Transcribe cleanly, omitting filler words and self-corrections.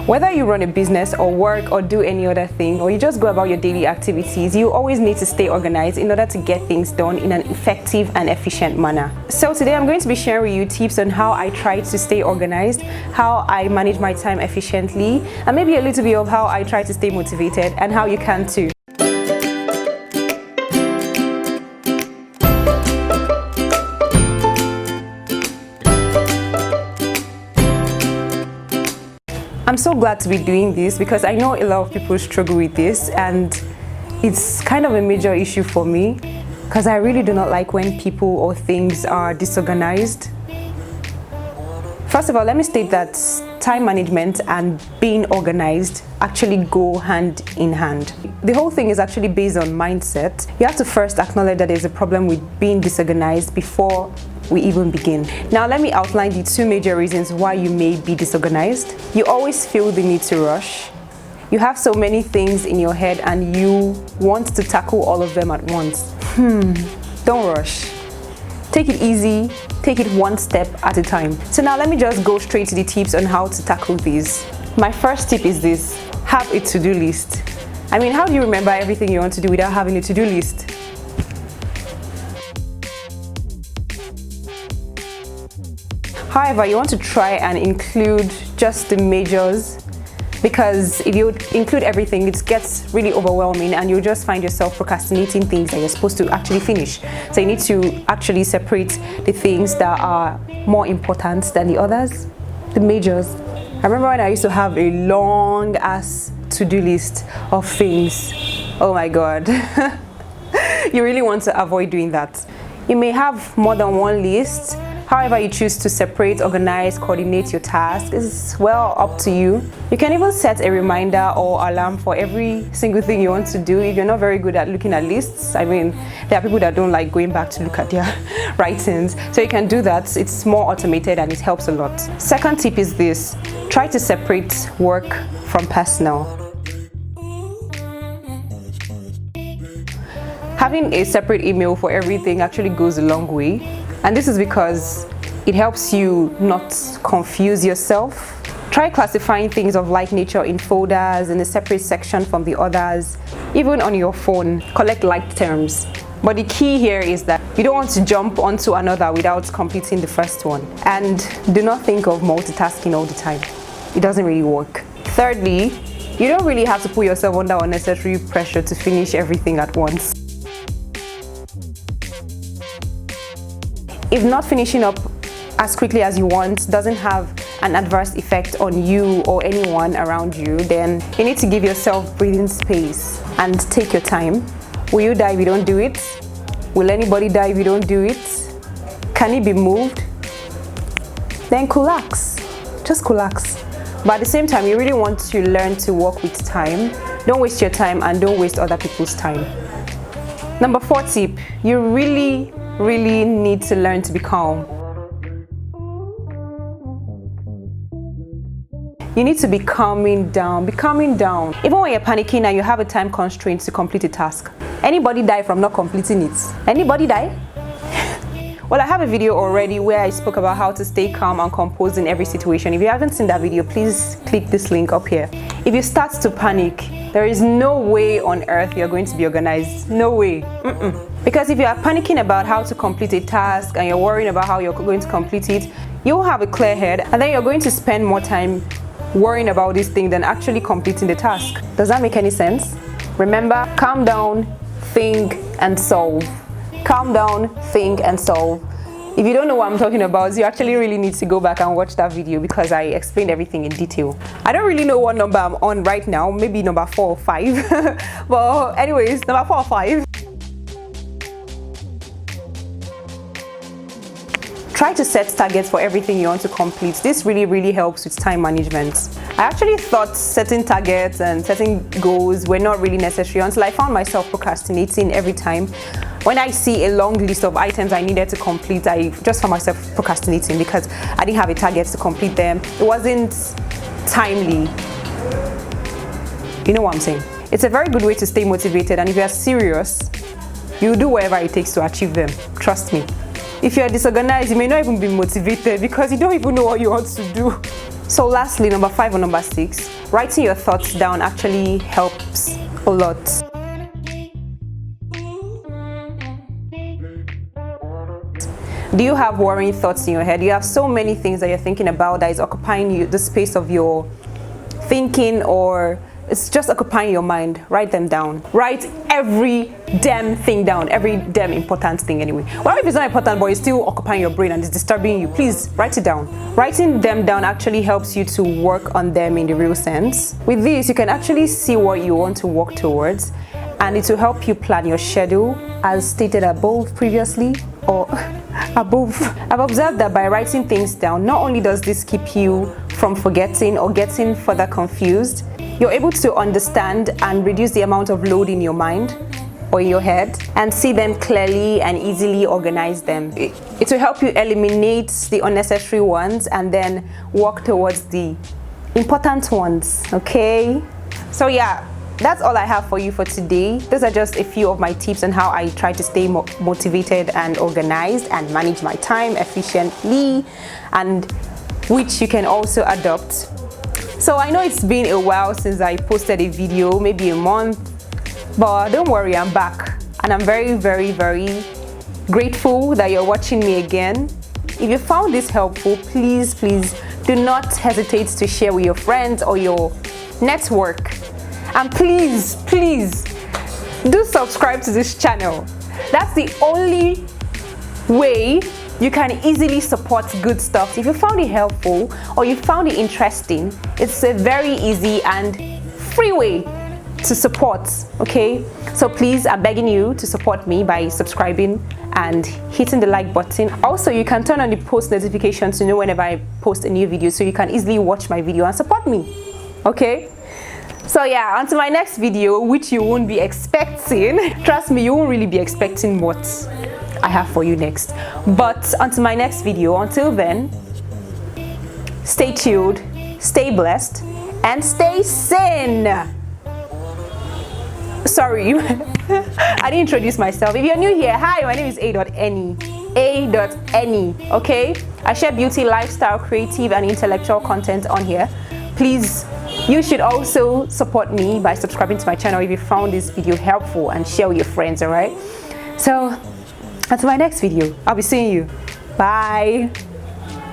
Whether you run a business or work or do any other thing, or you just go about your daily activities, you always need to stay organized in order to get things done in an effective and efficient manner. So today I'm going to be sharing with you tips on how I try to stay organized, how I manage my time efficiently, and maybe a little bit of how I try to stay motivated and how you can too. I'm so glad to be doing this because I know a lot of people struggle with this, and it's kind of a major issue for me because I really do not like when people or things are disorganized. First of all, let me state that time management and being organized actually go hand in hand. The whole thing is actually based on mindset. You have to first acknowledge that there's a problem with being disorganized before we even begin. Now let me outline the two major reasons why you may be disorganized. You always feel the need to rush. You have so many things in your head and you want to tackle all of them at once. Don't rush. Take it easy, take it one step at a time. So now let me just go straight to the tips on how to tackle these. My first tip is this: have a to-do list. I mean, how do you remember everything you want to do without having a to-do list? However, you want to try and include just the majors, because if you include everything, it gets really overwhelming and you'll just find yourself procrastinating things that you're supposed to actually finish. So you need to actually separate the things that are more important than the others, the majors. I remember when I used to have a long ass to-do list of things. Oh my God. You really want to avoid doing that. You may have more than one list. However you choose to separate, organize, coordinate your tasks is well up to you. You can even set a reminder or alarm for every single thing you want to do if you're not very good at looking at lists. I mean, there are people that don't like going back to look at their writings. So you can do that. It's more automated and it helps a lot. Second tip is this: try to separate work from personal. Having a separate email for everything actually goes a long way. And this is because it helps you not confuse yourself. Try classifying things of like nature in folders in a separate section from the others. Even on your phone, collect like terms. But the key here is that you don't want to jump onto another without completing the first one. And do not think of multitasking all the time. It doesn't really work. Thirdly, you don't really have to put yourself under unnecessary pressure to finish everything at once. If not finishing up as quickly as you want doesn't have an adverse effect on you or anyone around you, then you need to give yourself breathing space and take your time. Will you die if you don't do it? Will anybody die if you don't do it? Can it be moved? Then collax. Just collax. But at the same time, you really want to learn to work with time. Don't waste your time and don't waste other people's time. Number 4 tip: you really need to learn to be calm. You need to be calming down. Be calming down. Even when you're panicking and you have a time constraint to complete a task. Anybody die from not completing it? Anybody die? Well, I have a video already where I spoke about how to stay calm and composed in every situation. If you haven't seen that video, please click this link up here. If you start to panic, there is no way on earth you're going to be organized. No way. Because if you are panicking about how to complete a task and you're worrying about how you're going to complete it, you'll have a clear head and then you're going to spend more time worrying about this thing than actually completing the task. Does that make any sense? Remember, calm down, think and solve. Calm down, think and solve. If you don't know what I'm talking about, you actually really need to go back and watch that video because I explained everything in detail. I don't really know what number I'm on right now, maybe number 4 or 5. Well, anyways, number 4 or 5. Try to set targets for everything you want to complete. This really helps with time management. I actually thought setting targets and setting goals were not really necessary until I found myself procrastinating every time. When I see a long list of items I needed to complete, I just found myself procrastinating because I didn't have a target to complete them. It wasn't timely. You know what I'm saying? It's a very good way to stay motivated, and if you are serious, you'll do whatever it takes to achieve them. Trust me. If you are disorganized, you may not even be motivated because you don't even know what you want to do. So lastly, number 5 or number 6, writing your thoughts down actually helps a lot. Do you have worrying thoughts in your head? You have so many things that you're thinking about that is occupying the space of your thinking, or it's just occupying your mind. Write them down. Write every damn thing down, every damn important thing anyway. Well, if it's not important but it's still occupying your brain and it's disturbing you, please write it down. Writing them down actually helps you to work on them in the real sense. With this, you can actually see what you want to work towards, and it will help you plan your schedule as stated above previously, or above. I've observed that by writing things down, not only does this keep you from forgetting or getting further confused, you're able to understand and reduce the amount of load in your mind or in your head and see them clearly and easily organize them. It will help you eliminate the unnecessary ones and then work towards the important ones, okay? So yeah, that's all I have for you for today. Those are just a few of my tips on how I try to stay motivated and organized and manage my time efficiently, and which you can also adopt. So I know it's been a while since I posted a video, maybe a month, but don't worry, I'm back. And I'm very, very, very grateful that you're watching me again. If you found this helpful, please, please do not hesitate to share with your friends or your network. And please, please do subscribe to this channel. That's the only way you can easily support good stuff. If you found it helpful or you found it interesting, it's a very easy and free way to support, okay? So please, I'm begging you to support me by subscribing and hitting the like button. Also, you can turn on the post notification to know whenever I post a new video, so you can easily watch my video and support me, okay? So yeah, until my next video, which you won't be expecting. Trust me, you won't really be expecting what I have for you next. But until my next video, until then, stay tuned, stay blessed, and stay sane. Sorry, I didn't introduce myself. If you're new here, hi, my name is A.Any. A.Any, okay? I share beauty, lifestyle, creative, and intellectual content on here. Please, you should also support me by subscribing to my channel if you found this video helpful, and share with your friends, alright? So, until my next video, I'll be seeing you. Bye.